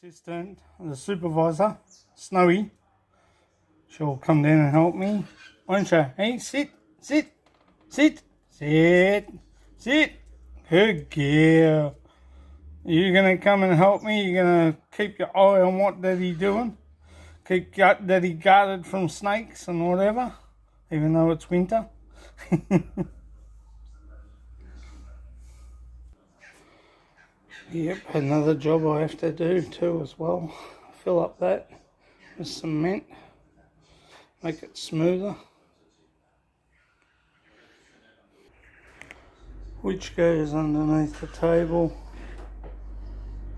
assistant, the supervisor, Snowee. She'll come down and help me, won't she? Hey, sit, sit, sit, sit, sit. Good girl. You're going to come and help me? You're going to keep your eye on what Daddy's doing? Keep Daddy guarded from snakes and whatever, even though it's winter? Yep, another job I have to do too as well. Fill up that with cement, make it smoother. Which goes underneath the table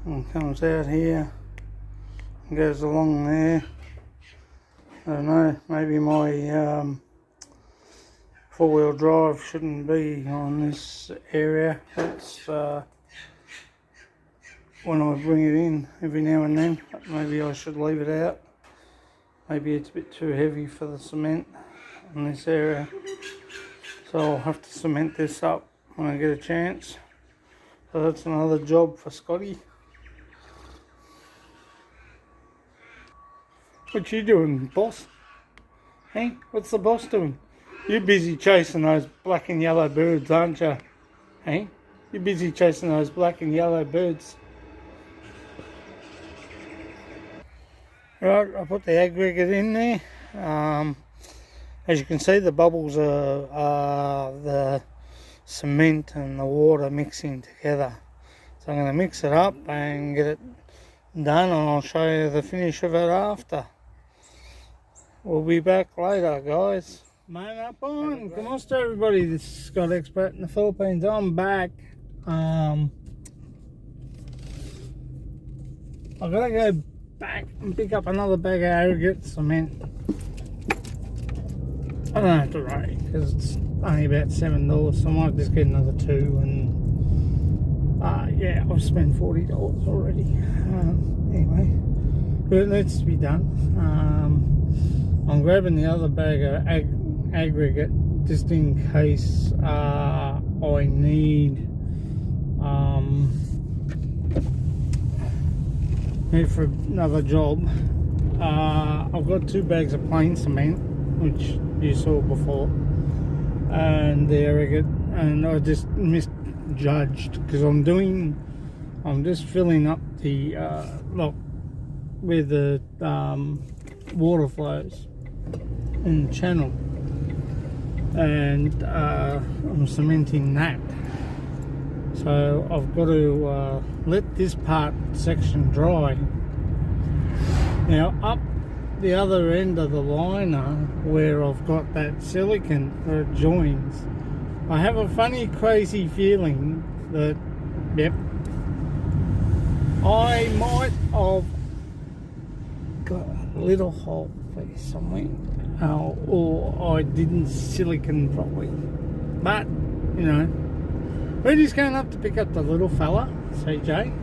and comes out here and goes along there. I don't know, maybe my four-wheel drive shouldn't be on this area. It's when I bring it in every now and then, maybe I should leave it out. Maybe it's a bit too heavy for the cement in this area, so I'll have to cement this up when I get a chance. So that's another job for Scotty. What you doing, boss? Hey, what's the boss doing? You're busy chasing those black and yellow birds, aren't you? Hey, you're busy chasing those black and yellow birds. Right, I put the aggregate in there. As you can see, the bubbles are the cement and the water mixing together. So I'm going to mix it up and get it done, and I'll show you the finish of it after. We'll be back later, guys. Man up on. Come on, everybody. This is Scott Expat in the Philippines. I'm back. I gotta go back and pick up another bag of aggregate cement. I don't have to worry because it's only about $7, so I might just get another two. And yeah, I've spent $40 already. Anyway, but it needs to be done. I'm grabbing the other bag of aggregate just in case I need it for another job. I've got 2 bags of plain cement, which you saw before, and the aggregate, and I just misjudged because I'm just filling up the lock where the water flows in the channel, and I'm cementing that. So I've got to let this section dry. Now up the other end of the liner where I've got that silicone where it joins, I have a funny crazy feeling that, yep, I might have got a little hole there somewhere, or I didn't silicone properly. But, you know, we're just going up to pick up the little fella, CJ,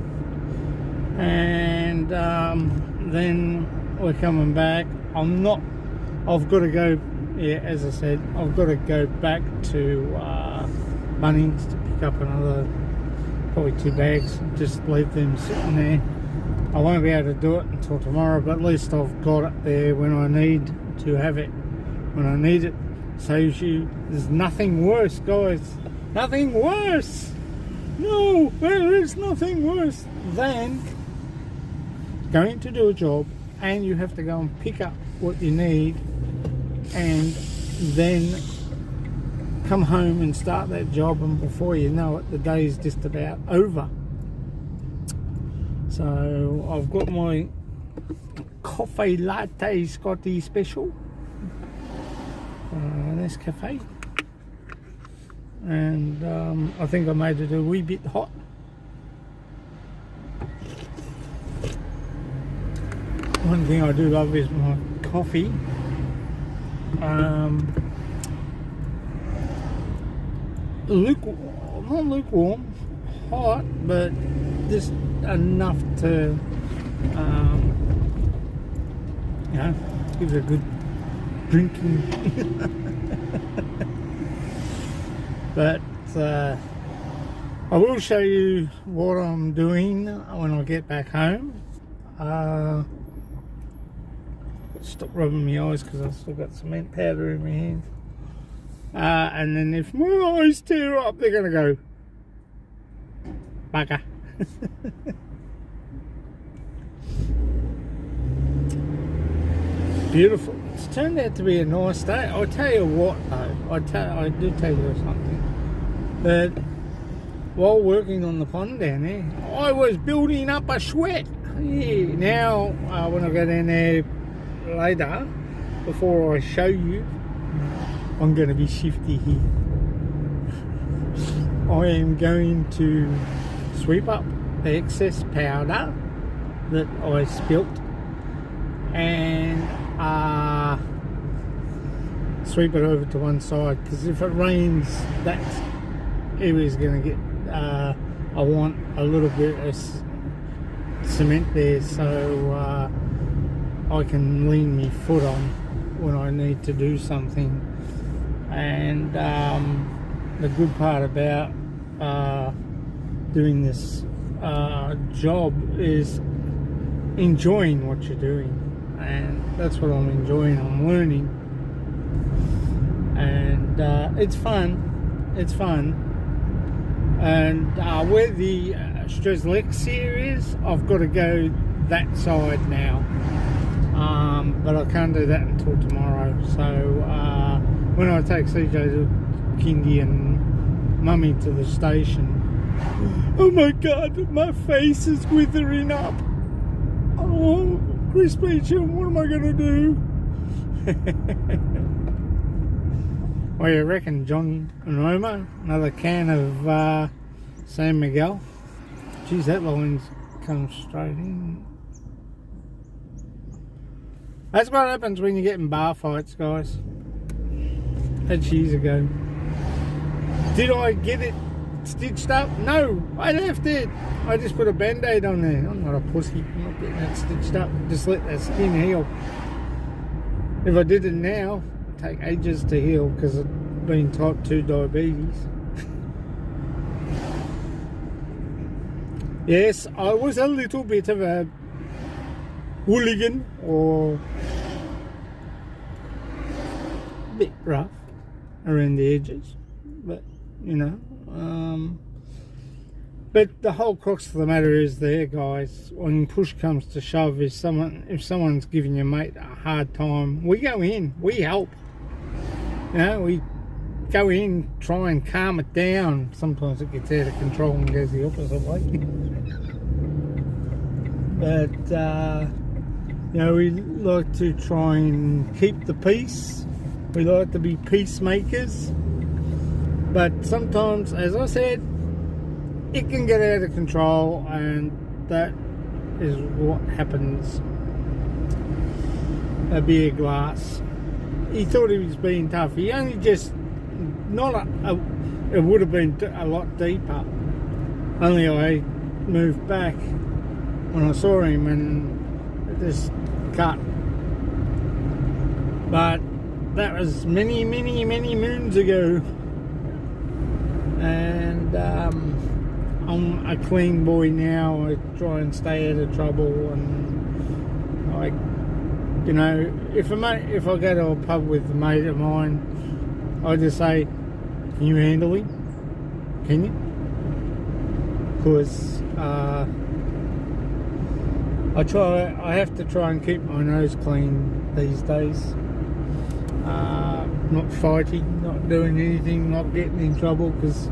and then we're coming back. I've got to go, yeah, as I said, I've got to go back to Bunnings to pick up another, probably 2 bags, just leave them sitting there. I won't be able to do it until tomorrow, but at least I've got it there when I need to have it, when I need it. Saves you. There's nothing worse, guys. Nothing worse. No, there is nothing worse than going to do a job and you have to go and pick up what you need and then come home and start that job, and before you know it, the day is just about over. So I've got my coffee latte Scotty special, Nescafe, and I think I made it a wee bit hot. One thing I do love is my coffee. Lukewarm, not lukewarm, hot, but just enough to, you know, give it a good drinking. But I will show you what I'm doing when I get back home. Stop rubbing my eyes because I've still got cement powder in my hands. And then if my eyes tear up, they're going to go, bugger. Beautiful. It's turned out to be a nice day. I'll tell you what though, I do tell you something. That while working on the pond down there, I was building up a sweat. Yeah. Now, when I go down there later, before I show you, I'm going to be shifty here. I am going to sweep up the excess powder that I spilt and sweep it over to one side, because if it rains, that area's going to get I want a little bit of cement there so I can lean my foot on when I need to do something. And the good part about doing this job is enjoying what you're doing, and that's what I'm enjoying. I'm learning, and it's fun. And where the Strzelecki is, I've got to go that side now, but I can't do that until tomorrow. So when I take CJ to Kindy and Mummy to the station, oh my God, my face is withering up. Oh, Chris Beecham, what am I going to do? What do you reckon, John and Roma? Another can of San Miguel. Geez, that line's come straight in. That's what happens when you get in bar fights, guys. That's years ago. Did I get it stitched up? No, I left it. I just put a band-aid on there. I'm not a pussy. I'm not getting that stitched up. Just let that skin heal. If I did it now, it'd take ages to heal because I've been type 2 diabetes. Yes, I was a little bit of a hooligan, or a bit rough around the edges, but you know, but the whole crux of the matter is there, guys, when push comes to shove, if someone's giving your mate a hard time, we go in, we help, you know, we go in, try and calm it down. Sometimes it gets out of control and goes the opposite way. But you know, we like to try and keep the peace. We like to be peacemakers, but sometimes, as I said, it can get out of control, and that is what happens. A beer glass. He thought he was being tough. He only just, it would have been a lot deeper. Only I moved back when I saw him and it just cut. But that was many moons ago, and I'm a clean boy now. I try and stay out of trouble, and I, you know, if I go to a pub with a mate of mine, I just say, can you handle him? Can you? Because I have to try and keep my nose clean these days. Not fighting, not doing anything, not getting in trouble, because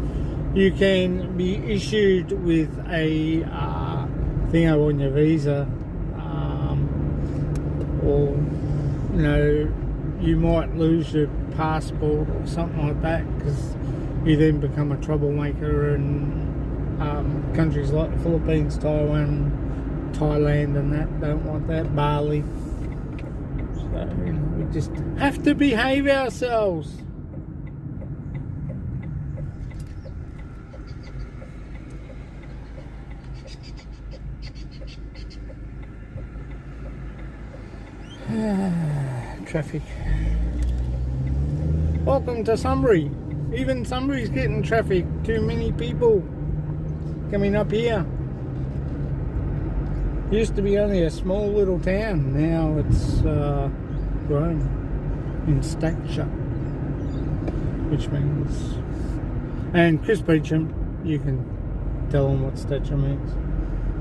you can be issued with a thing on your visa, or you know, you might lose your passport or something like that, because you then become a troublemaker in countries like the Philippines, Taiwan, Thailand, and that don't want that. Bali. So you know, we just have to behave ourselves. Traffic. Welcome to Sunbury. Even Sunbury's getting traffic. Too many people coming up here. Used to be only a small little town. Now it's grown in stature, which means, and Chris Beecham, you can tell them what stature means.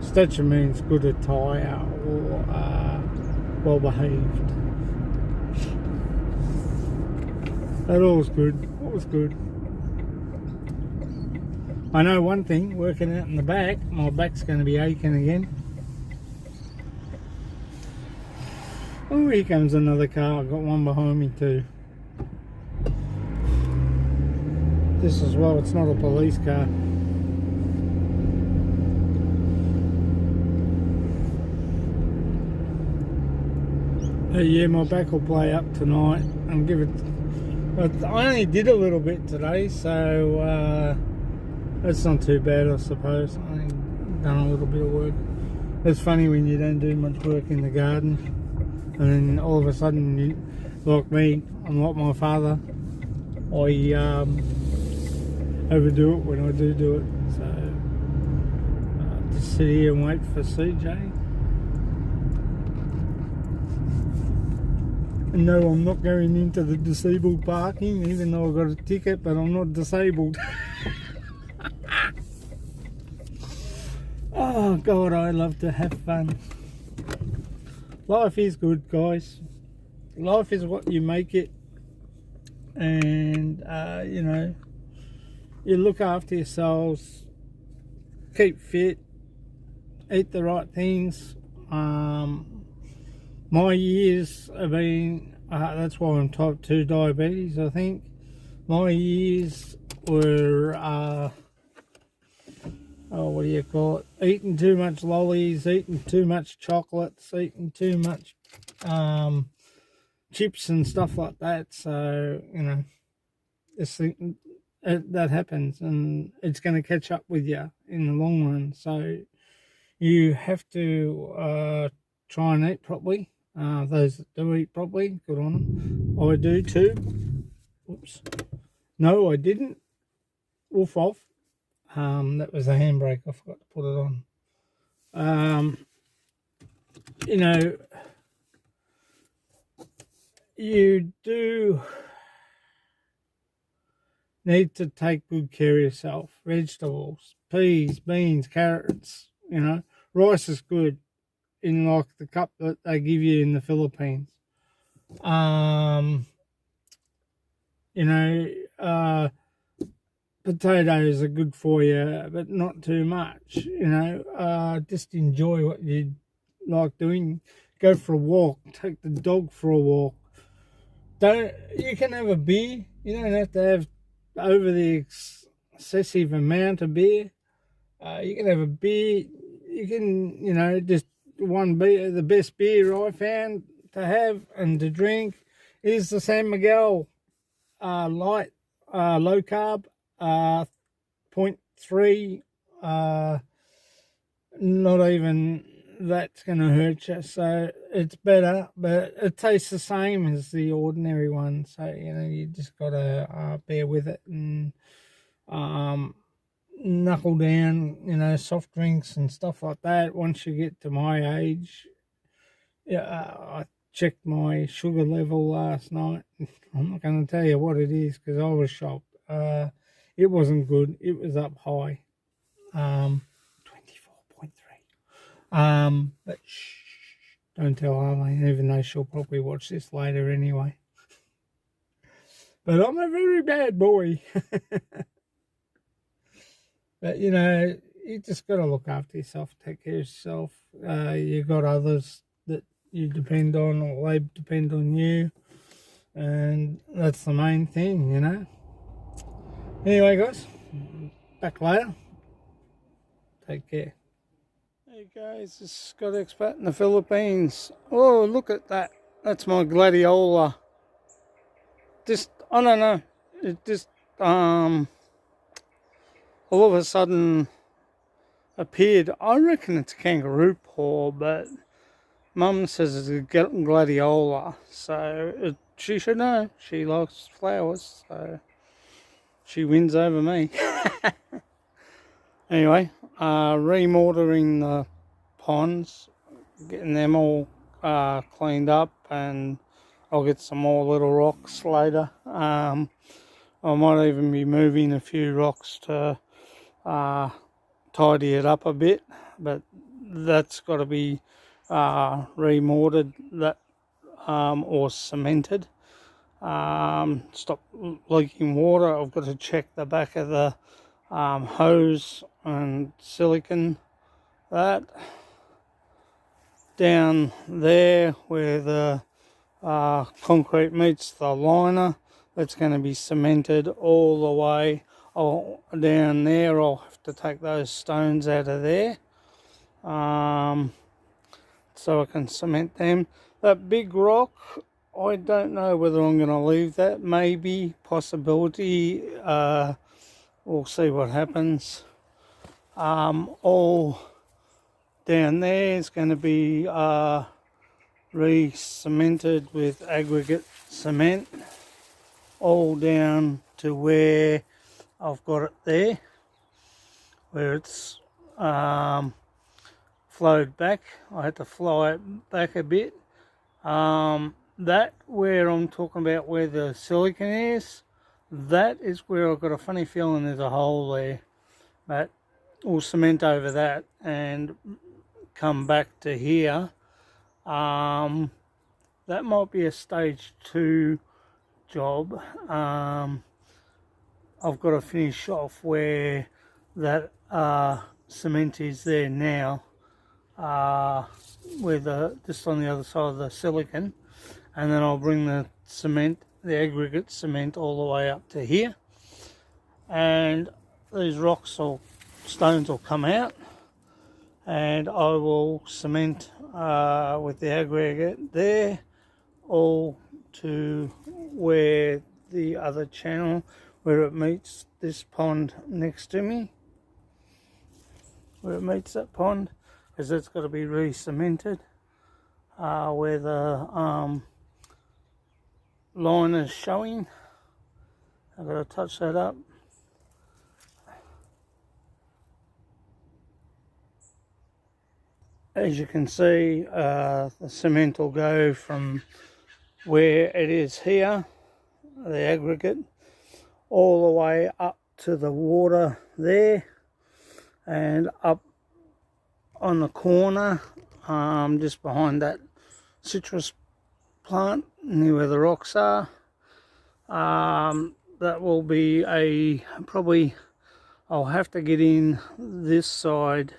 Stature means good attire or well behaved. That all's good. All's good. I know one thing, working out in the back, my back's going to be aching again. Oh, here comes another car. I've got one behind me too. This as well, it's not a police car. Yeah, my back will play up tonight and give it. But I only did a little bit today, so that's not too bad, I suppose. I only done a little bit of work. It's funny when you don't do much work in the garden. And then all of a sudden, you, like me, I'm like my father. I overdo it when I do it. So just sit here and wait for CJ. And no, I'm not going into the disabled parking, even though I got a ticket, but I'm not disabled. Oh God, I love to have fun. Life is good, guys. Life is what you make it. And, you know, you look after yourselves, keep fit, eat the right things. My years have been, that's why I'm type 2 diabetes, I think. My years were, oh, what do you call it? Eating too much lollies, eating too much chocolates, eating too much chips and stuff like that. So, you know, this thing, that happens, and it's going to catch up with you in the long run. So you have to try and eat properly. Those that do eat properly, good on them. I do too. Oops. No, I didn't. Wolf off. That was a handbrake. I forgot to put it on. You know, you do need to take good care of yourself. Vegetables, peas, beans, carrots, you know. Rice is good in like the cup that they give you in the Philippines. You know, potatoes are good for you, but not too much, you know. Just enjoy what you like doing. Go for a walk, take the dog for a walk. You can have a beer. You don't have to have over the excessive amount of beer. You can have a beer. You can, you know, just one beer. The best beer I found to have and to drink is the San Miguel light, low carb, 0.3. Not even that's going to hurt you, so it's better, but it tastes the same as the ordinary one. So, you know, you just got to bear with it and knuckle down, you know, soft drinks and stuff like that. Once you get to my age, yeah, I checked my sugar level last night. I'm not going to tell you what it is because I was shocked. It wasn't good. It was up high. 24.3. But shh, don't tell Arlene, even though she'll probably watch this later anyway. But I'm a very bad boy. But, you know, you just got to look after yourself, take care of yourself. You got others that you depend on, or they depend on you. And that's the main thing, you know. Anyway, guys, back later. Take care. Hey guys, this got expat in the Philippines. Oh, look at that. That's my gladiola. Just, I don't know. It just, all of a sudden appeared. I reckon it's a kangaroo paw, but Mum says it's a gladiola. So she should know. She likes flowers, so she wins over me. Anyway, remortaring the ponds getting them all cleaned up, and I'll get some more little rocks later. I might even be moving a few rocks to tidy it up a bit, but that's got to be remortared or cemented. Stop leaking water. I've got to check the back of the hose and silicon. That down there where the concrete meets the liner, that's going to be cemented all the way down there. I'll have to take those stones out of there so I can cement them. That big rock, I don't know whether I'm going to leave that. Maybe, possibility. We'll see what happens. All down there is going to be re-cemented with aggregate cement, all down to where I've got it there, where it's flowed back. I had to fly it back a bit. That where I'm talking about, where the silicon is, that is where I've got a funny feeling there's a hole there, but we'll cement over that and come back to here. That might be a stage 2 job. I've got to finish off where that cement is there now, just on the other side of the silicon, and then I'll bring the cement, the aggregate cement, all the way up to here, and these rocks or stones will come out, and I will cement with the aggregate there, all to where the other channel, where it meets this pond next to me, where it meets that pond, because that's got to be re-cemented, where the line is showing. I've got to touch that up. As you can see, the cement will go from where it is here, the aggregate, all the way up to the water there, and up on the corner, just behind that citrus plant, near where the rocks are. That will be probably, I'll have to get in this side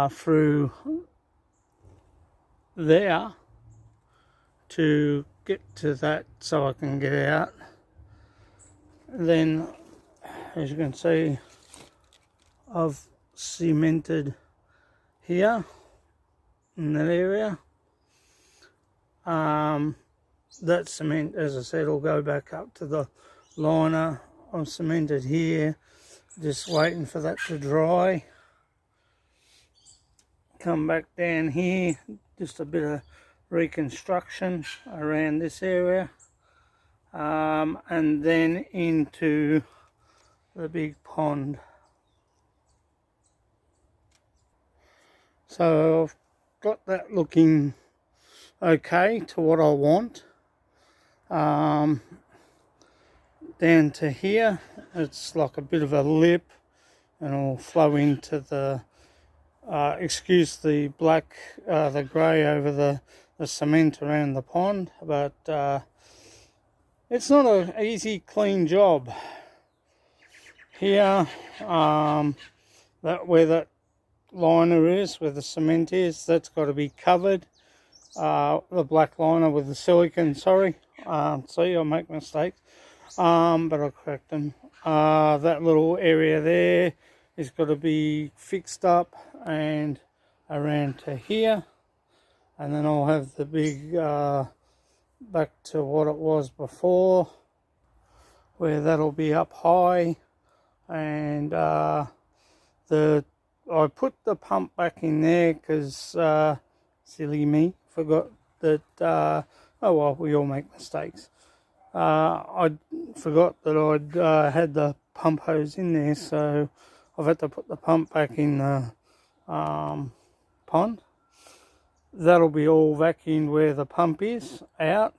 through there to get to that, so I can get out. Then, as you can see, I've cemented here in that area. That cement, as I said, will go back up to the liner. I've cemented here, just waiting for that to dry. Come back down here, just a bit of reconstruction around this area, and then into the big pond. So I've got that looking okay to what I want. Down to here, it's like a bit of a lip, and it'll flow into the excuse the black, the grey over the cement around the pond, but it's not an easy, clean job. Here, that where that liner is, where the cement is, that's got to be covered. The black liner with the silicon, sorry. See, I make mistakes, but I'll correct them. That little area there is got to be fixed up and around to here, and then I'll have the big back to what it was before, where that'll be up high, and I put the pump back in there because silly me, forgot that oh well, we all make mistakes. I forgot that I'd had the pump hose in there, so I've had to put the pump back in the pond. that'll be all vacuumed where the pump is out.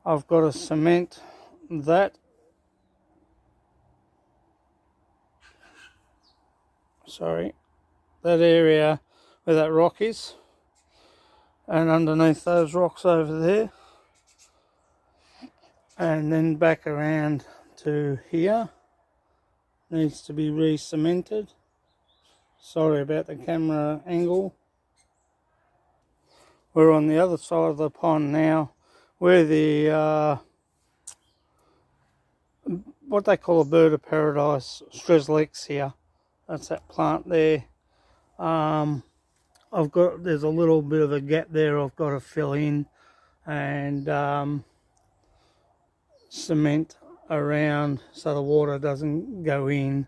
I've got to cement that. Sorry, that area where that rock is, and underneath those rocks over there, and then back around to here needs to be re-cemented. Sorry about the camera angle. We're on the other side of the pond now, where the what they call a bird of paradise, Streslexia. That's that plant there. There's a little bit of a gap there I've got to fill in, and cement around so the water doesn't go in.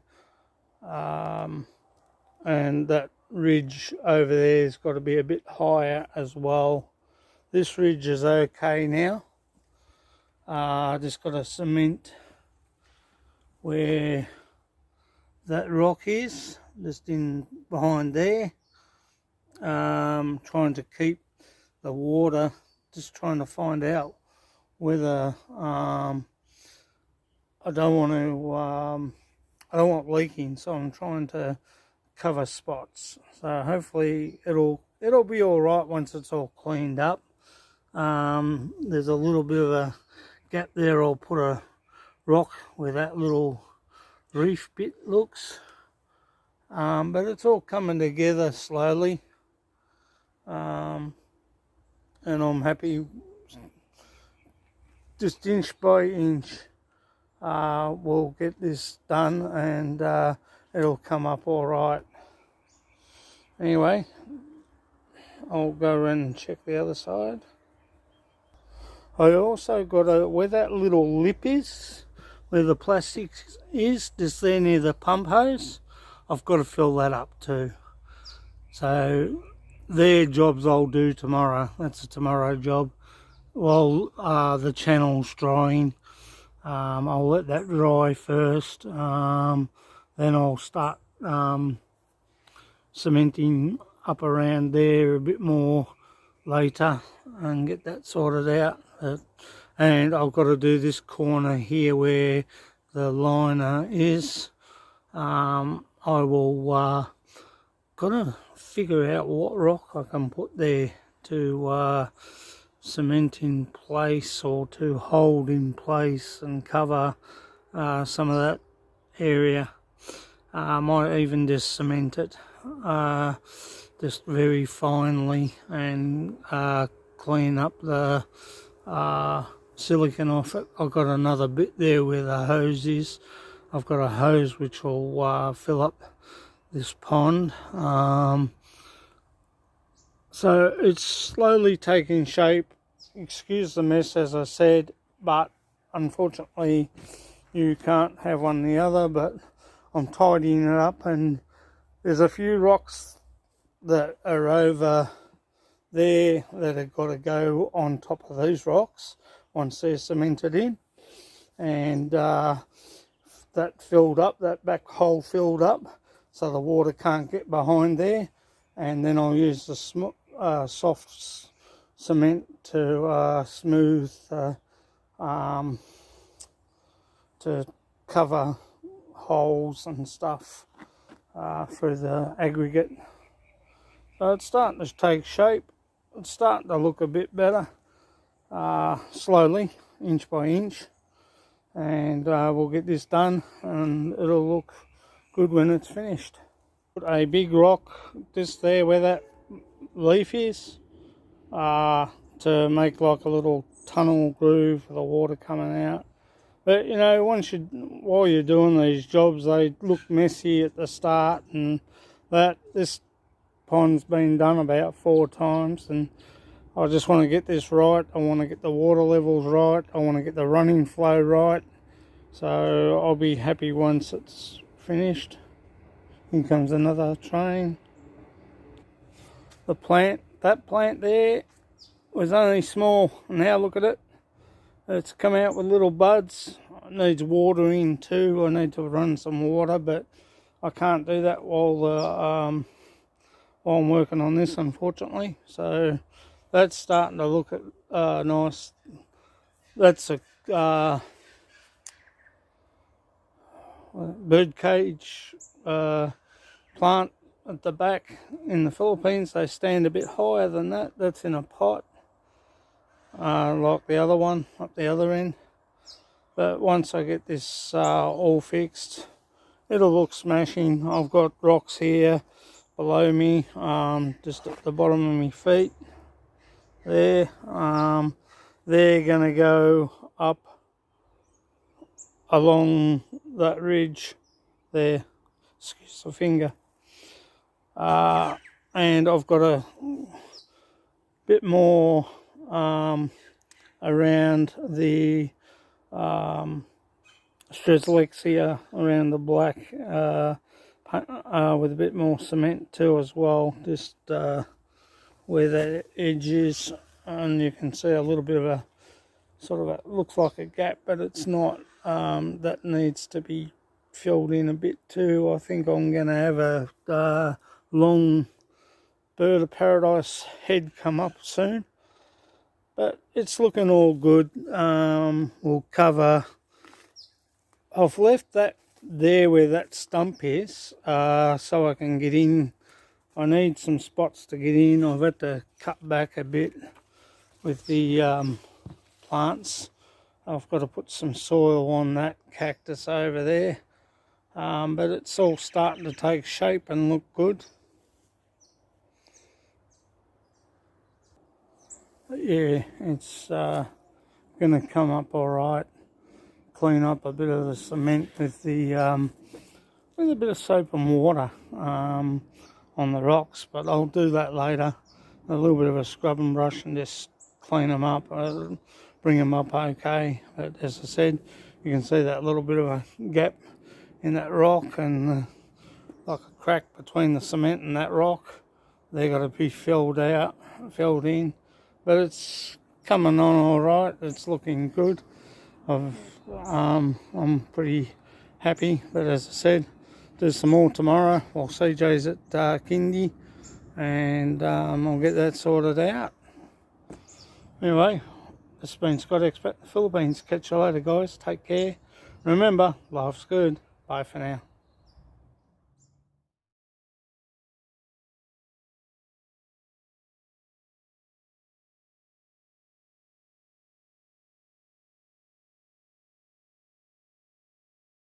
And that ridge over there has got to be a bit higher as well. This ridge is okay now. Just got to cement where that rock is, just in behind there. Trying to keep the water, just trying to find out whether I don't want leaking, so I'm trying to cover spots. So hopefully it'll be all right once it's all cleaned up. There's a little bit of a gap there. I'll put a rock where that little reef bit looks, but it's all coming together slowly, and I'm happy. Just inch by inch, we'll get this done, and it'll come up all right. Anyway, I'll go around and check the other side. I also got where that little lip is, where the plastic is, just there near the pump hose, I've got to fill that up too. So their jobs I'll do tomorrow. That's a tomorrow job. Well, the channel's drying. I'll let that dry first. Then I'll start cementing up around there a bit more later and get that sorted out. And I've got to do this corner here where the liner is. I will gotta figure out what rock I can put there to cement in place, or to hold in place and cover some of that area. I might even just cement it just very finely, and clean up the silicone off it. I've got another bit there where the hose is. I've got a hose which will fill up this pond. So it's slowly taking shape. Excuse the mess, as I said, but unfortunately you can't have one or the other. But I'm tidying it up, and there's a few rocks that are over there that have got to go on top of these rocks once they're cemented in, and that filled up, that back hole filled up, so the water can't get behind there. And then I'll use the soft cement to smooth to cover holes and stuff through the aggregate. So it's starting to take shape. It's starting to look a bit better, slowly, inch by inch, and we'll get this done, and it'll look good when it's finished. Put a big rock just there where that leaf is, to make like a little tunnel groove for the water coming out. But you know, while you're doing these jobs, they look messy at the start, and this pond's been done about 4 times, and I just want to get this right. I want to get the water levels right. I want to get the running flow right. So I'll be happy once it's finished. Here comes another train. That plant there was only small. Now look at it. It's come out with little buds. It needs watering too. I need to run some water, but I can't do that while while I'm working on this, unfortunately. So that's starting to look at nice. That's a bird cage plant at the back in the Philippines. They stand a bit higher than that. That's in a pot, like the other one up the other end. But once I get this all fixed, it'll look smashing. I've got rocks here below me, just at the bottom of my feet there. They're gonna go up along that ridge there, excuse the finger, and I've got a bit more around the Strelexia, around the black, with a bit more cement too as well, just where that edge is, and you can see a little bit of a sort of looks like a gap, but it's not. That needs to be filled in a bit too. I think I'm going to have a long bird of paradise head come up soon, but it's looking all good. We'll cover. I've left that there where that stump is, so I can get in. I need some spots to get in. I've had to cut back a bit with the plants. I've got to put some soil on that cactus over there, but it's all starting to take shape and look good. But yeah, it's going to come up all right. Clean up a bit of the cement with a bit of soap and water on the rocks, but I'll do that later. A little bit of a scrubbing brush and just clean them up, bring them up okay. But as I said, you can see that little bit of a gap in that rock, and like a crack between the cement and that rock. They've got to be filled in, but it's coming on all right. It's looking good. I'm pretty happy, but as I said, do some more tomorrow while CJ's at kindy, and I'll get that sorted out. Anyway, this has been Scott Expat in the Philippines. Catch you later, guys. Take care. Remember, life's good. Bye for now.